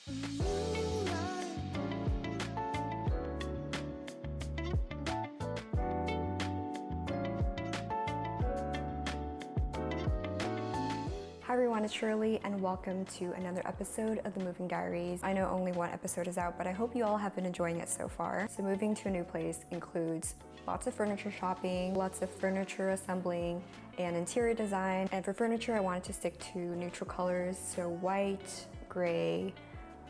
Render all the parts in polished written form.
Hi everyone, it's Shirley and welcome to another episode of the Moving Diaries. I know only one episode is out, but I hope you all have been enjoying it so far. So moving to a new place includes lots of furniture shopping, lots of furniture assembling, and interior design. And for furniture, I wanted to stick to neutral colors, so white, gray,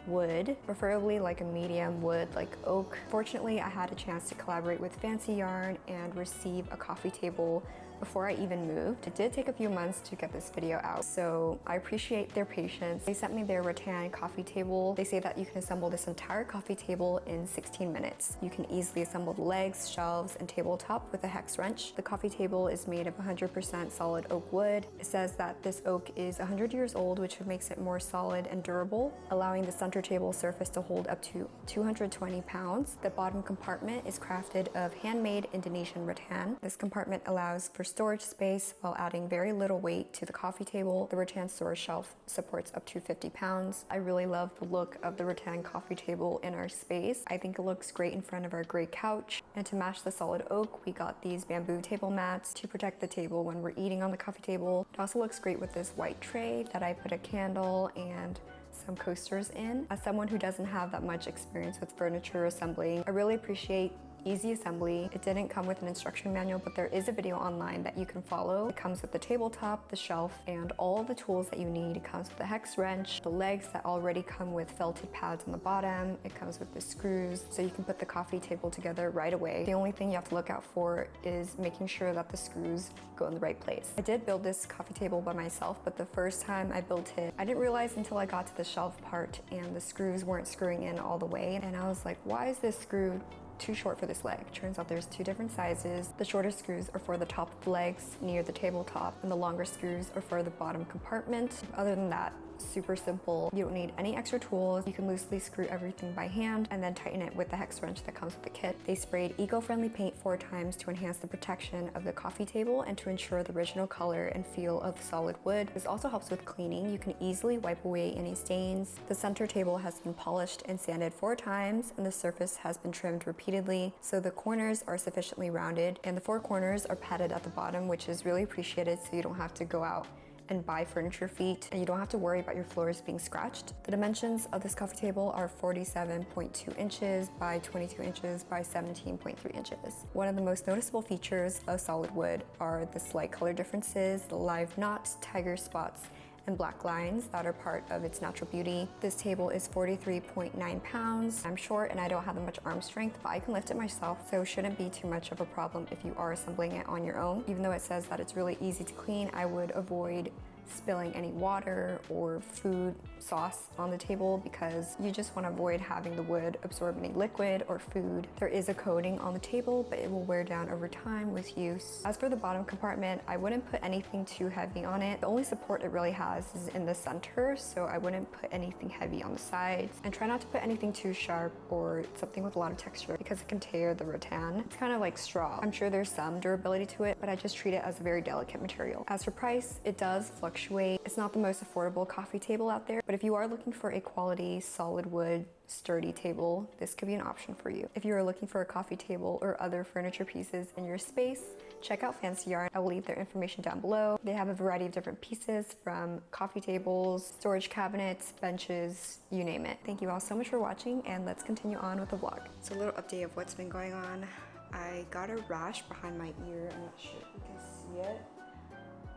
wood, preferably like a medium wood like oak. Fortunately, I had a chance to collaborate with Fancyarn and receive a coffee table before I even moved. It did take a few months to get this video out, so I appreciate their patience. They sent me their rattan coffee table. They say that you can assemble this entire coffee table in 16 minutes. You can easily assemble the legs, shelves, and tabletop with a hex wrench. The coffee table is made of 100% solid oak wood. It says that this oak is 100 years old, which makes it more solid and durable, allowing the center table surface to hold up to 220 pounds. The bottom compartment is crafted of handmade Indonesian rattan. This compartment allows for storage space while adding very little weight to the coffee table. The rattan storage shelf supports up to 50 pounds. I really love the look of the rattan coffee table in our space. I think it looks great in front of our gray couch. And to match the solid oak, we got these bamboo table mats to protect the table when we're eating on the coffee table. It also looks great with this white tray that I put a candle and some coasters in. As someone who doesn't have that much experience with furniture assembling, I really appreciate easy assembly. It didn't come with an instruction manual, but there is a video online that you can follow. It comes with the tabletop, the shelf, and all the tools that you need. It comes with the hex wrench, the legs that already come with felted pads on the bottom. It comes with the screws, so you can put the coffee table together right away. The only thing you have to look out for is making sure that the screws go in the right place. I did build this coffee table by myself, but the first time I built it, I didn't realize until I got to the shelf part and the screws weren't screwing in all the way. And I was like, why is this screw too short for this leg? Turns out there's two different sizes. The shorter screws are for the top of the legs near the tabletop, and the longer screws are for the bottom compartment. Other than that, super simple. You don't need any extra tools. You can loosely screw everything by hand and then tighten it with the hex wrench that comes with the kit. They sprayed eco-friendly paint 4 times to enhance the protection of the coffee table and to ensure the original color and feel of solid wood. This also helps with cleaning. You can easily wipe away any stains. The center table has been polished and sanded 4 times, and the surface has been trimmed repeatedly, so the corners are sufficiently rounded, and the 4 corners are padded at the bottom, which is really appreciated, so you don't have to go out and buy furniture feet, and you don't have to worry about your floors being scratched. The dimensions of this coffee table are 47.2 inches by 22 inches by 17.3 inches. One of the most noticeable features of solid wood are the slight color differences, the live knots, tiger spots, and black lines that are part of its natural beauty. This table is 43.9 pounds. I'm short and I don't have that much arm strength, but I can lift it myself, so it shouldn't be too much of a problem if you are assembling it on your own. Even though it says that it's really easy to clean, I would avoid spilling any water or food sauce on the table because you just want to avoid having the wood absorb any liquid or food. There is a coating on the table, but it will wear down over time with use. As for the bottom compartment, I wouldn't put anything too heavy on it. The only support it really has is in the center, so I wouldn't put anything heavy on the sides. And try not to put anything too sharp or something with a lot of texture because it can tear the rattan. It's kind of like straw. I'm sure there's some durability to it, but I just treat it as a very delicate material. As for price, it does fluctuate. It's not the most affordable coffee table out there, but if you are looking for a quality, solid wood, sturdy table, this could be an option for you. If you are looking for a coffee table or other furniture pieces in your space, check out Fancyarn. I will leave their information down below. They have a variety of different pieces, from coffee tables, storage cabinets, benches, you name it. Thank you all so much for watching, and let's continue on with the vlog. So a little update of what's been going on. I got a rash behind my ear. I'm not sure if you can see it,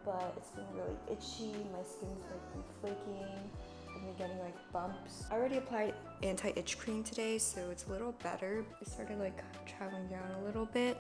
but it's been really itchy. My skin's like been flaking. I've been getting like bumps. I already applied anti-itch cream today, so it's a little better. It started like traveling down a little bit,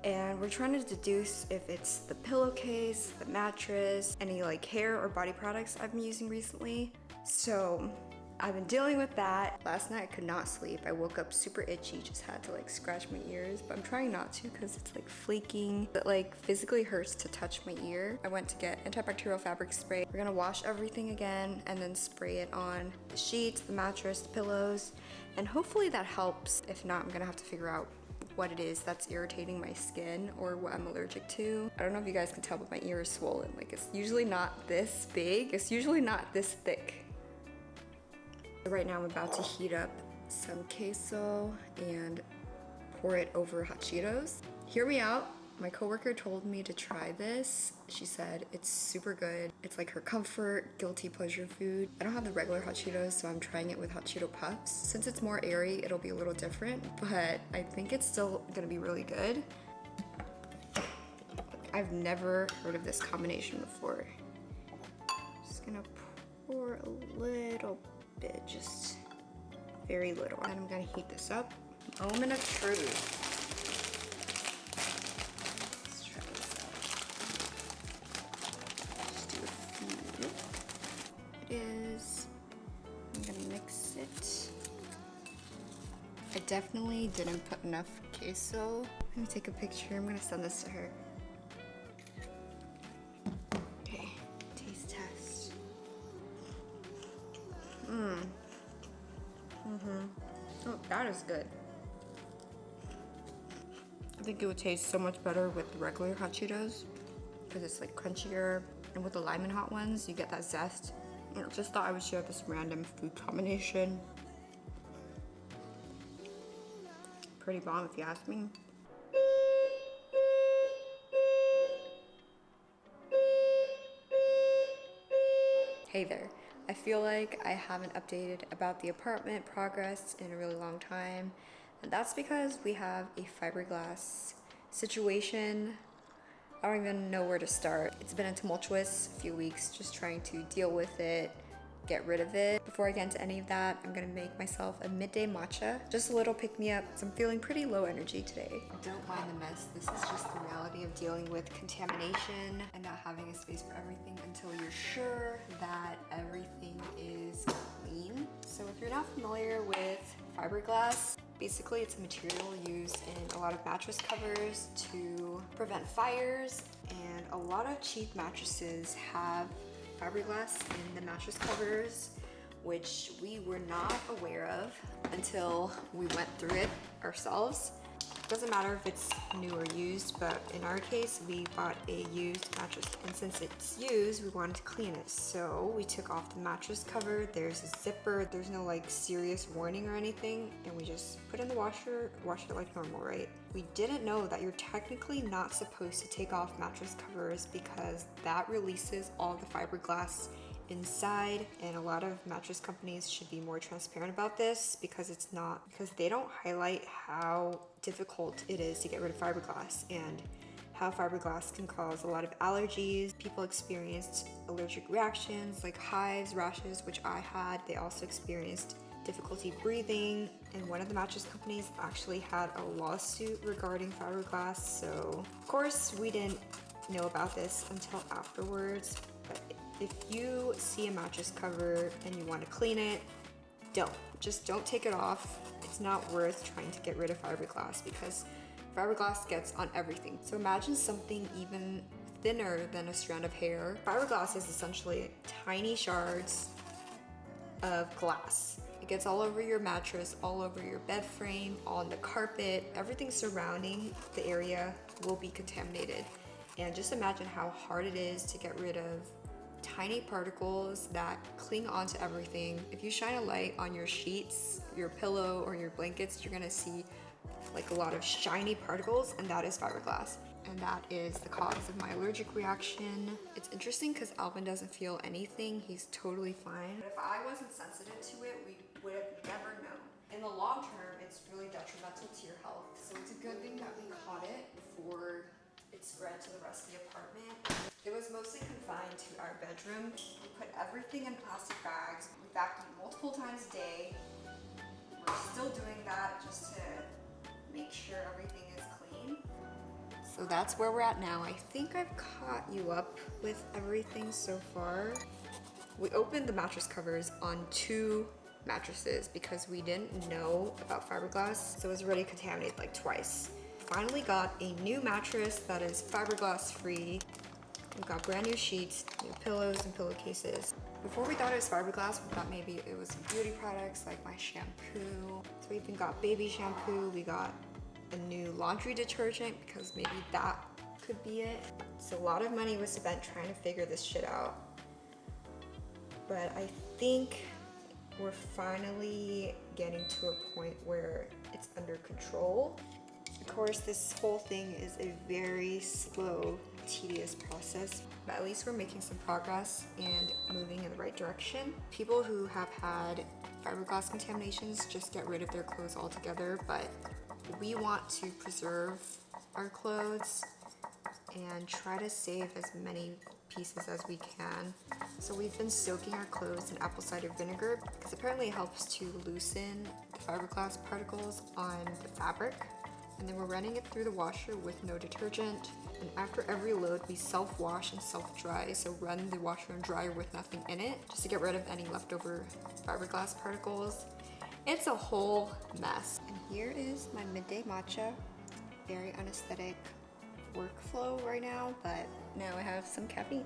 and we're trying to deduce if it's the pillowcase, the mattress, any like hair or body products I've been using recently. So I've been dealing with that. Last night I could not sleep. I woke up super itchy, just had to like scratch my ears, but I'm trying not to because it's like flaking. It like physically hurts to touch my ear. I went to get antibacterial fabric spray. We're gonna wash everything again and then spray it on the sheets, the mattress, the pillows, and hopefully that helps. If not, I'm gonna have to figure out what it is that's irritating my skin or what I'm allergic to. I don't know if you guys can tell, but my ear is swollen. Like, it's usually not this big. It's usually not this thick. Right now I'm about to heat up some queso and pour it over hot Cheetos. Hear me out. My coworker told me to try this. She said it's super good. It's like her comfort, guilty pleasure food. I don't have the regular hot Cheetos, so I'm trying it with hot Cheeto puffs. Since it's more airy, it'll be a little different, but I think it's still gonna be really good. I've never heard of this combination before. Just gonna pour a little bit, just very little. And I'm gonna heat this up. Moment of truth. I'm gonna mix it. I definitely didn't put enough queso. I'm gonna take a picture. I'm gonna send this to her. Okay, taste test. Oh, that is good. I think it would taste so much better with the regular hot Cheetos because it's like crunchier, and with the lime and hot ones, you get that zest. I just thought I would share this random food combination. Pretty bomb if you ask me. Hey there. I feel like I haven't updated about the apartment progress in a really long time, and that's because we have a fiberglass situation. I don't even know where to start. It's been a tumultuous few weeks just trying to deal with it, get rid of it. Before I get into any of that, I'm gonna make myself a midday matcha, just a little pick-me-up, because I'm feeling pretty low energy today. Don't mind the mess. This is just the reality of dealing with contamination and not having a space for everything until you're sure that everything is clean. So if you're not familiar with fiberglass, basically it's a material used in a lot of mattress covers to prevent fires, and a lot of cheap mattresses have fiberglass in the mattress covers, which we were not aware of until we went through it ourselves. Doesn't matter if it's new or used, but in our case, we bought a used mattress, and since it's used, we wanted to clean it. So we took off the mattress cover. There's a zipper. There's no like serious warning or anything, and we just put it in the washer, wash it like normal, right? We didn't know that you're technically not supposed to take off mattress covers because that releases all the fiberglass inside, and a lot of mattress companies should be more transparent about this because they don't highlight how difficult it is to get rid of fiberglass and how fiberglass can cause a lot of allergies. People experienced allergic reactions like hives, rashes, which I had. They also experienced difficulty breathing, and one of the mattress companies actually had a lawsuit regarding fiberglass. So of course we didn't know about this until afterwards, but if you see a mattress cover and you want to clean it, just don't take it off. It's not worth trying to get rid of fiberglass because fiberglass gets on everything. So imagine something even thinner than a strand of hair. Fiberglass is essentially tiny shards of glass. It gets all over your mattress, all over your bed frame, on the carpet. Everything surrounding the area will be contaminated. And just imagine how hard it is to get rid of tiny particles that cling onto everything. If you shine a light on your sheets, your pillow, or your blankets, you're gonna see like a lot of shiny particles, and that is fiberglass. And that is the cause of my allergic reaction. It's interesting because Alvin doesn't feel anything. He's totally fine. But if I wasn't sensitive to it, we would have never known. In the long term, it's really detrimental to your health. So it's a good thing that we caught it before it spread to the rest of the apartment. It was mostly confined to our bedroom. We put everything in plastic bags. We vacuumed multiple times a day. We're still doing that just to make sure everything is clean. So that's where we're at now. I think I've caught you up with everything so far. We opened the mattress covers on 2 mattresses because we didn't know about fiberglass, so it was already contaminated like twice. Finally got a new mattress that is fiberglass free. We've got brand new sheets, new pillows and pillowcases. Before we thought it was fiberglass, we thought maybe it was beauty products like my shampoo. So we even got baby shampoo. We got a new laundry detergent because maybe that could be it. So a lot of money was spent trying to figure this shit out. But I think We're finally getting to a point where it's under control. Of course, this whole thing is a very slow, tedious process, but at least we're making some progress and moving in the right direction. People who have had fiberglass contaminations just get rid of their clothes altogether, but we want to preserve our clothes and try to save as many pieces as we can. So we've been soaking our clothes in apple cider vinegar because apparently it helps to loosen the fiberglass particles on the fabric. And then we're running it through the washer with no detergent. And after every load, we self-wash and self-dry. So run the washer and dryer with nothing in it, just to get rid of any leftover fiberglass particles. It's a whole mess. And here is my midday matcha. Very unaesthetic workflow right now, but now I have some caffeine.